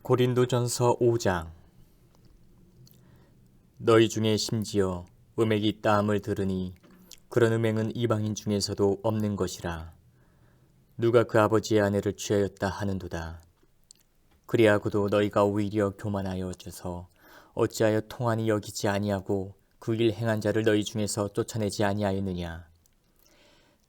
고린도전서 5장. 너희 중에 심지어 음행이 있다 함을 들으니 그런 음행은 이방인 중에서도 없는 것이라. 누가 그 아버지의 아내를 취하였다 하는도다. 그리하고도 너희가 오히려 교만하여 져서 어찌하여 통한이 여기지 아니하고 그 일 행한 자를 너희 중에서 쫓아내지 아니하였느냐.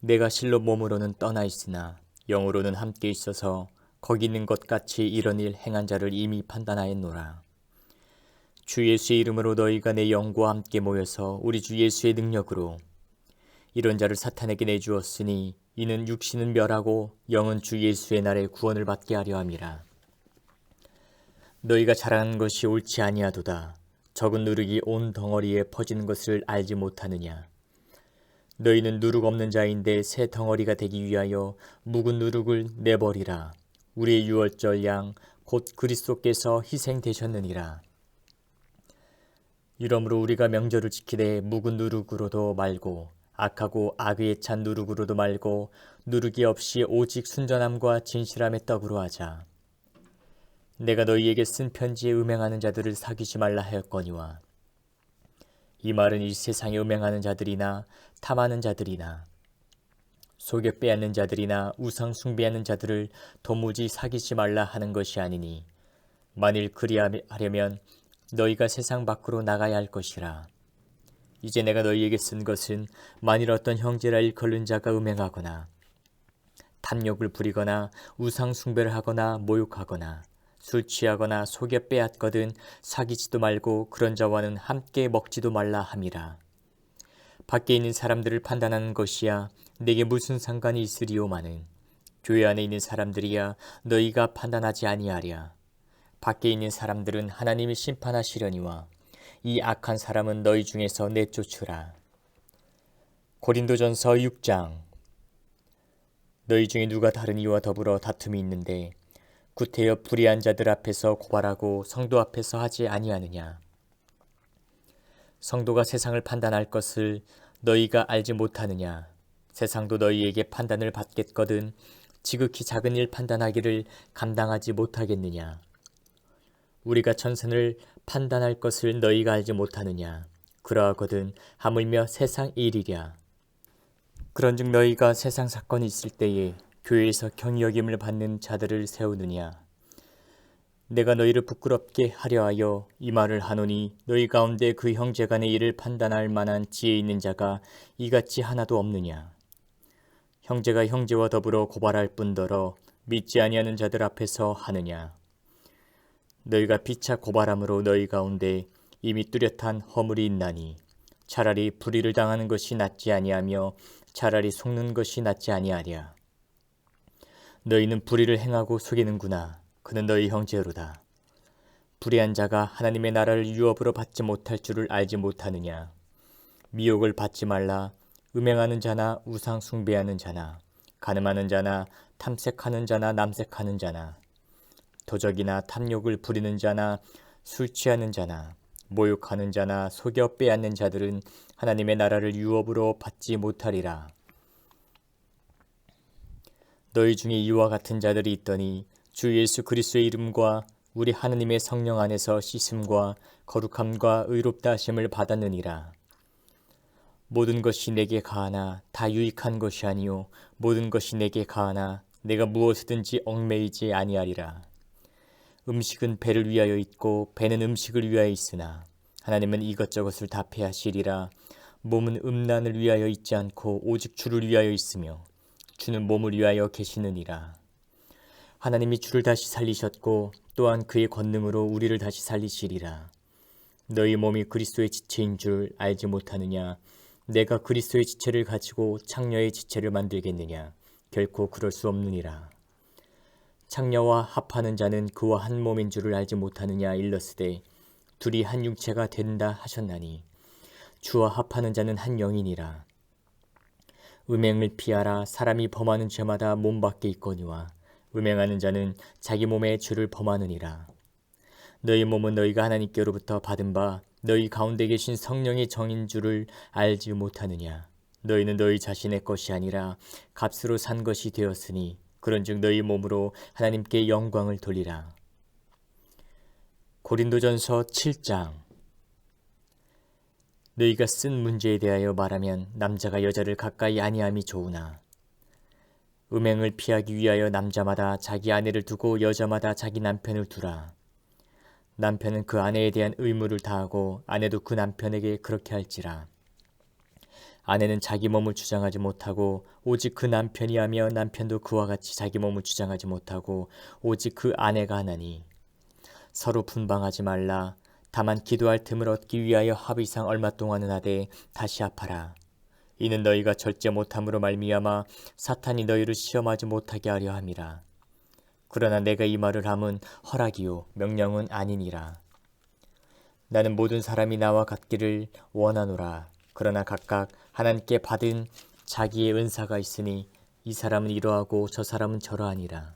내가 실로 몸으로는 떠나 있으나 영으로는 함께 있어서 거기 있는 것 같이 이런 일 행한 자를 이미 판단하였노라. 주 예수의 이름으로 너희가 내 영과 함께 모여서 우리 주 예수의 능력으로 이런 자를 사탄에게 내주었으니 이는 육신은 멸하고 영은 주 예수의 날에 구원을 받게 하려 함이라. 너희가 자랑하는 것이 옳지 아니하도다. 적은 누룩이 온 덩어리에 퍼지는 것을 알지 못하느냐. 너희는 누룩 없는 자인데 새 덩어리가 되기 위하여 묵은 누룩을 내버리라. 우리의 유월절 양 곧 그리스도께서 희생되셨느니라. 이러므로 우리가 명절을 지키되 묵은 누룩으로도 말고 악하고 악의에 찬 누룩으로도 말고 누룩이 없이 오직 순전함과 진실함의 떡으로 하자. 내가 너희에게 쓴 편지에 음행하는 자들을 사귀지 말라 하였거니와 이 말은 이 세상에 음행하는 자들이나 탐하는 자들이나 속여 빼앗는 자들이나 우상 숭배하는 자들을 도무지 사귀지 말라 하는 것이 아니니 만일 그리하려면 너희가 세상 밖으로 나가야 할 것이라. 이제 내가 너희에게 쓴 것은 만일 어떤 형제라 일컬는 자가 음행하거나 탐욕을 부리거나 우상 숭배를 하거나 모욕하거나 술 취하거나 속여 빼앗거든 사귀지도 말고 그런 자와는 함께 먹지도 말라 함이라. 밖에 있는 사람들을 판단하는 것이야 내게 무슨 상관이 있으리오마는 교회 안에 있는 사람들이야 너희가 판단하지 아니하랴. 밖에 있는 사람들은 하나님이 심판하시려니와 이 악한 사람은 너희 중에서 내쫓으라. 고린도전서 6장. 너희 중에 누가 다른 이와 더불어 다툼이 있는데 구태여 불의한 자들 앞에서 고발하고 성도 앞에서 하지 아니하느냐. 성도가 세상을 판단할 것을 너희가 알지 못하느냐. 세상도 너희에게 판단을 받겠거든 지극히 작은 일 판단하기를 감당하지 못하겠느냐. 우리가 천선을 판단할 것을 너희가 알지 못하느냐. 그러하거든 하물며 세상 일이랴. 그런즉 너희가 세상 사건이 있을 때에 교회에서 경히 여김을 받는 자들을 세우느냐. 내가 너희를 부끄럽게 하려 하여 이 말을 하노니 너희 가운데 그 형제 간의 일을 판단할 만한 지혜 있는 자가 이같이 하나도 없느냐. 형제가 형제와 더불어 고발할 뿐더러 믿지 아니하는 자들 앞에서 하느냐. 너희가 피차 고발함으로 너희 가운데 이미 뚜렷한 허물이 있나니 차라리 불의를 당하는 것이 낫지 아니하며 차라리 속는 것이 낫지 아니하랴. 너희는 불의를 행하고 속이는구나. 그는 너희 형제로다. 불의한 자가 하나님의 나라를 유업으로 받지 못할 줄을 알지 못하느냐. 미혹을 받지 말라. 음행하는 자나 우상 숭배하는 자나 간음하는 자나 탐색하는 자나 남색하는 자나 도적이나 탐욕을 부리는 자나 술 취하는 자나 모욕하는 자나 속여 빼앗는 자들은 하나님의 나라를 유업으로 받지 못하리라. 너희 중에 이와 같은 자들이 있더니 주 예수 그리스도의 이름과 우리 하느님의 성령 안에서 씻음과 거룩함과 의롭다 하심을 받았느니라. 모든 것이 내게 가하나 다 유익한 것이 아니요 모든 것이 내게 가하나 내가 무엇이든지 얽매이지 아니하리라. 음식은 배를 위하여 있고 배는 음식을 위하여 있으나 하나님은 이것저것을 다 패하시리라. 몸은 음란을 위하여 있지 않고 오직 주를 위하여 있으며 주는 몸을 위하여 계시느니라. 하나님이 주를 다시 살리셨고 또한 그의 권능으로 우리를 다시 살리시리라. 너희 몸이 그리스도의 지체인 줄 알지 못하느냐. 내가 그리스도의 지체를 가지고 창녀의 지체를 만들겠느냐. 결코 그럴 수 없느니라. 창녀와 합하는 자는 그와 한 몸인 줄을 알지 못하느냐. 일러스되 둘이 한 육체가 된다 하셨나니 주와 합하는 자는 한 영이니라. 음행을 피하라. 사람이 범하는 죄마다 몸 밖에 있거니와 음행하는 자는 자기 몸의 죄를 범하느니라. 너희 몸은 너희가 하나님께로부터 받은 바 너희 가운데 계신 성령의 정인 줄을 알지 못하느냐. 너희는 너희 자신의 것이 아니라 값으로 산 것이 되었으니 그런즉 너희 몸으로 하나님께 영광을 돌리라. 고린도전서 7장. 너희가 쓴 문제에 대하여 말하면 남자가 여자를 가까이 아니함이 좋으나 음행을 피하기 위하여 남자마다 자기 아내를 두고 여자마다 자기 남편을 두라. 남편은 그 아내에 대한 의무를 다하고 아내도 그 남편에게 그렇게 할지라. 아내는 자기 몸을 주장하지 못하고 오직 그 남편이 하며 남편도 그와 같이 자기 몸을 주장하지 못하고 오직 그 아내가 하나니 서로 분방하지 말라. 다만 기도할 틈을 얻기 위하여 합의상 얼마 동안은 하되 다시 합하라. 이는 너희가 절제 못함으로 말미암아 사탄이 너희를 시험하지 못하게 하려 함이라. 그러나 내가 이 말을 함은 허락이요 명령은 아니니라. 나는 모든 사람이 나와 같기를 원하노라. 그러나 각각 하나님께 받은 자기의 은사가 있으니 이 사람은 이러하고 저 사람은 저러하니라.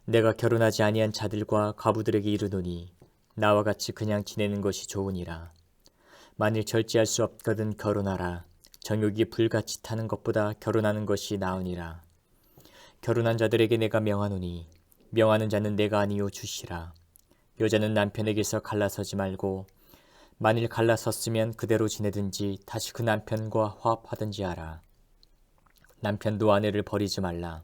내가 결혼하지 아니한 자들과 과부들에게 이르노니 나와 같이 그냥 지내는 것이 좋으니라. 만일 절제할 수 없거든 결혼하라. 정욕이 불같이 타는 것보다 결혼하는 것이 나으니라. 결혼한 자들에게 내가 명하노니 명하는 자는 내가 아니요 주시라. 여자는 남편에게서 갈라서지 말고 만일 갈라섰으면 그대로 지내든지 다시 그 남편과 화합하든지 하라. 남편도 아내를 버리지 말라.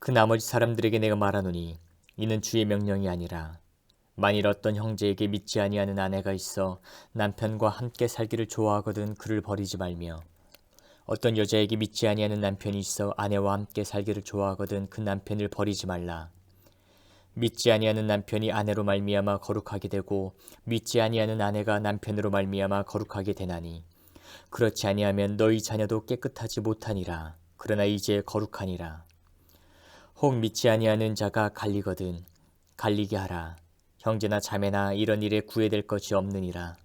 그 나머지 사람들에게 내가 말하노니 이는 주의 명령이 아니라 만일 어떤 형제에게 믿지 아니하는 아내가 있어 남편과 함께 살기를 좋아하거든 그를 버리지 말며 어떤 여자에게 믿지 아니하는 남편이 있어 아내와 함께 살기를 좋아하거든 그 남편을 버리지 말라. 믿지 아니하는 남편이 아내로 말미암아 거룩하게 되고 믿지 아니하는 아내가 남편으로 말미암아 거룩하게 되나니 그렇지 아니하면 너희 자녀도 깨끗하지 못하니라. 그러나 이제 거룩하니라. 혹 믿지 아니하는 자가 갈리거든 갈리게 하라. 형제나 자매나 이런 일에 구애될 것이 없느니라.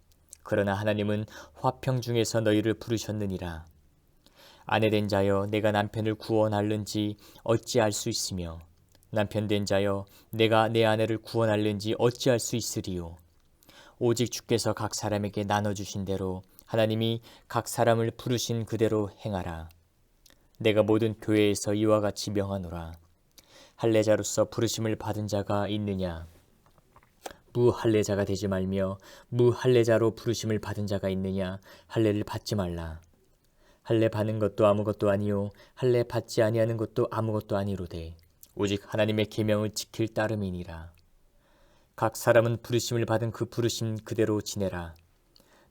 그러나 하나님은 화평 중에서 너희를 부르셨느니라. 아내된 자여 내가 남편을 구원할는지 어찌 알 수 있으며 남편된 자여 내가 내 아내를 구원할는지 어찌 알 수 있으리요. 오직 주께서 각 사람에게 나눠주신 대로 하나님이 각 사람을 부르신 그대로 행하라. 내가 모든 교회에서 이와 같이 명하노라. 할례자로서 부르심을 받은 자가 있느냐? 무할례자가 되지 말며 무할례자로 부르심을 받은 자가 있느냐? 할례를 받지 말라. 할례 받는 것도 아무것도 아니요 할례 받지 아니하는 것도 아무것도 아니로되 오직 하나님의 계명을 지킬 따름이니라. 각 사람은 부르심을 받은 그 부르심 그대로 지내라.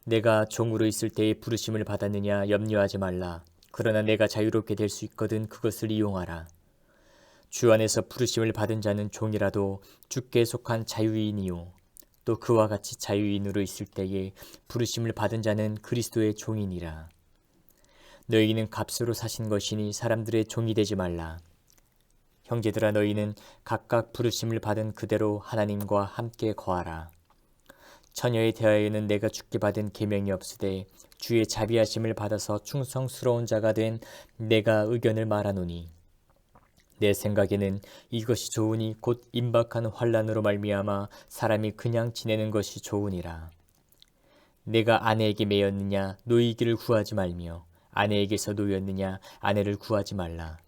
내가 종으로 있을 때에 부르심을 받았느냐 염려하지 말라. 그러나 내가 자유롭게 될 수 있거든 그것을 이용하라. 주 안에서 부르심을 받은 자는 종이라도 주께 속한 자유인이요 또 그와 같이 자유인으로 있을 때에 부르심을 받은 자는 그리스도의 종이니라. 너희는 값으로 사신 것이니 사람들의 종이 되지 말라. 형제들아 너희는 각각 부르심을 받은 그대로 하나님과 함께 거하라. 처녀에 대하여는 내가 주께 받은 계명이 없으되 주의 자비하심을 받아서 충성스러운 자가 된 내가 의견을 말하노니 내 생각에는 이것이 좋으니 곧 임박한 환난으로 말미암아 사람이 그냥 지내는 것이 좋으니라. 내가 아내에게 매였느냐 노이기를 구하지 말며 아내에게서 놓였느냐 아내를 구하지 말라.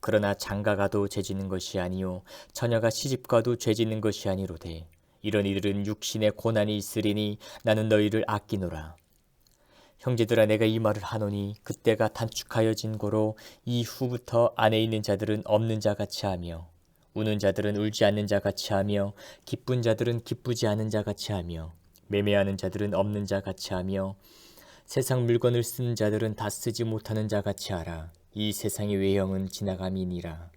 그러나 장가가도 죄짓는 것이 아니요 처녀가 시집가도 죄짓는 것이 아니로되 이런 이들은 육신의 고난이 있으리니 나는 너희를 아끼노라. 형제들아 내가 이 말을 하노니 그때가 단축하여진 고로 이후부터 안에 있는 자들은 없는 자같이 하며 우는 자들은 울지 않는 자같이 하며 기쁜 자들은 기쁘지 않은 자같이 하며 매매하는 자들은 없는 자같이 하며 세상 물건을 쓰는 자들은 다 쓰지 못하는 자같이 하라. 이 세상의 외형은 지나감이니라.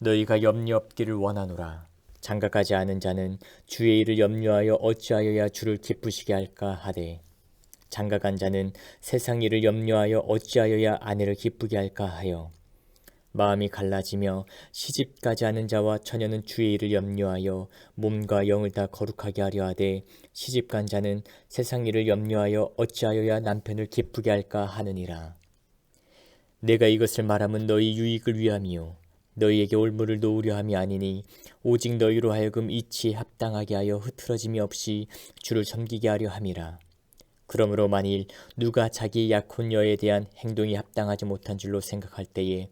너희가 염려 없기를 원하노라. 장가가지 않은 자는 주의 일을 염려하여 어찌하여야 주를 기쁘시게 할까 하되 장가간 자는 세상 일을 염려하여 어찌하여야 아내를 기쁘게 할까 하여 마음이 갈라지며 시집가지 않은 자와 처녀는 주의 일을 염려하여 몸과 영을 다 거룩하게 하려 하되 시집간 자는 세상 일을 염려하여 어찌하여야 남편을 기쁘게 할까 하느니라. 내가 이것을 말함은 너희 유익을 위함이요 너희에게 올무를 놓으려 함이 아니니 오직 너희로 하여금 이치에 합당하게 하여 흐트러짐이 없이 주를 섬기게 하려 함이라. 그러므로 만일 누가 자기 약혼녀에 대한 행동이 합당하지 못한 줄로 생각할 때에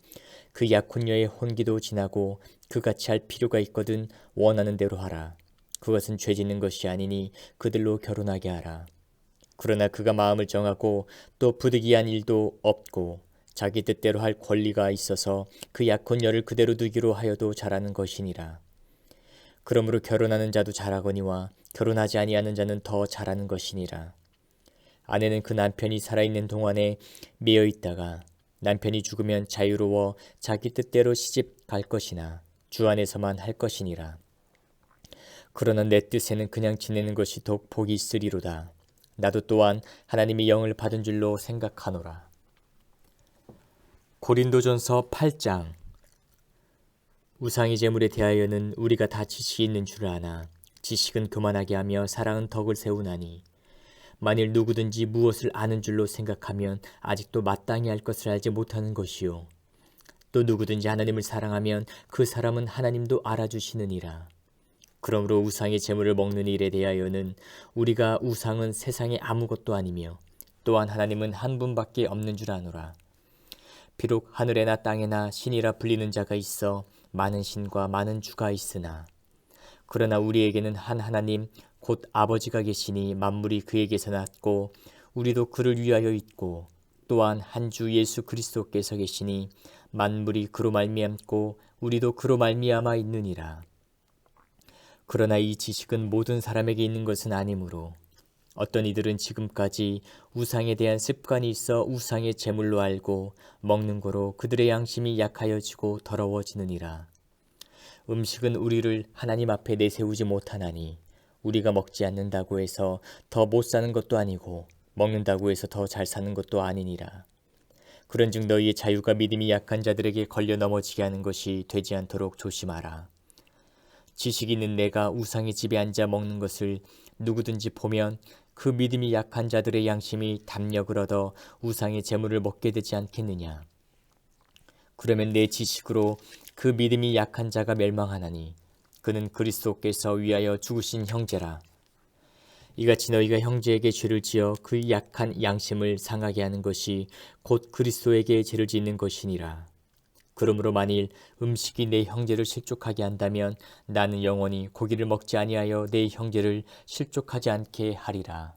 그 약혼녀의 혼기도 지나고 그같이 할 필요가 있거든 원하는 대로 하라. 그것은 죄 짓는 것이 아니니 그들로 결혼하게 하라. 그러나 그가 마음을 정하고 또 부득이한 일도 없고 자기 뜻대로 할 권리가 있어서 그 약혼녀를 그대로 두기로 하여도 잘하는 것이니라. 그러므로 결혼하는 자도 잘하거니와 결혼하지 아니하는 자는 더 잘하는 것이니라. 아내는 그 남편이 살아있는 동안에 매여 있다가 남편이 죽으면 자유로워 자기 뜻대로 시집 갈 것이나 주 안에서만 할 것이니라. 그러나 내 뜻에는 그냥 지내는 것이 더욱 복이 있으리로다. 나도 또한 하나님의 영을 받은 줄로 생각하노라. 고린도전서 8장. 우상의 제물에 대하여는 우리가 다 지식이 있는 줄 아나 지식은 교만하게 하며 사랑은 덕을 세우나니 만일 누구든지 무엇을 아는 줄로 생각하면 아직도 마땅히 할 것을 알지 못하는 것이요 또 누구든지 하나님을 사랑하면 그 사람은 하나님도 알아주시느니라. 그러므로 우상의 제물을 먹는 일에 대하여는 우리가 우상은 세상에 아무것도 아니며 또한 하나님은 한 분밖에 없는 줄 아노라. 비록 하늘에나 땅에나 신이라 불리는 자가 있어 많은 신과 많은 주가 있으나 그러나 우리에게는 한 하나님 곧 아버지가 계시니 만물이 그에게서 났고 우리도 그를 위하여 있고 또한 한 주 예수 그리스도께서 계시니 만물이 그로 말미암고 우리도 그로 말미암아 있느니라. 그러나 이 지식은 모든 사람에게 있는 것은 아니므로 어떤 이들은 지금까지 우상에 대한 습관이 있어 우상의 제물로 알고 먹는 거로 그들의 양심이 약하여지고 더러워지느니라. 음식은 우리를 하나님 앞에 내세우지 못하나니 우리가 먹지 않는다고 해서 더 못 사는 것도 아니고 먹는다고 해서 더 잘 사는 것도 아니니라. 그런즉 너희의 자유가 믿음이 약한 자들에게 걸려 넘어지게 하는 것이 되지 않도록 조심하라. 지식 있는 내가 우상의 집에 앉아 먹는 것을 누구든지 보면 그 믿음이 약한 자들의 양심이 담력을 얻어 우상의 제물을 먹게 되지 않겠느냐. 그러면 내 지식으로 그 믿음이 약한 자가 멸망하나니 그는 그리스도께서 위하여 죽으신 형제라. 이같이 너희가 형제에게 죄를 지어 그 약한 양심을 상하게 하는 것이 곧 그리스도에게 죄를 짓는 것이니라. 그러므로 만일 음식이 내 형제를 실족하게 한다면 나는 영원히 고기를 먹지 아니하여 내 형제를 실족하지 않게 하리라.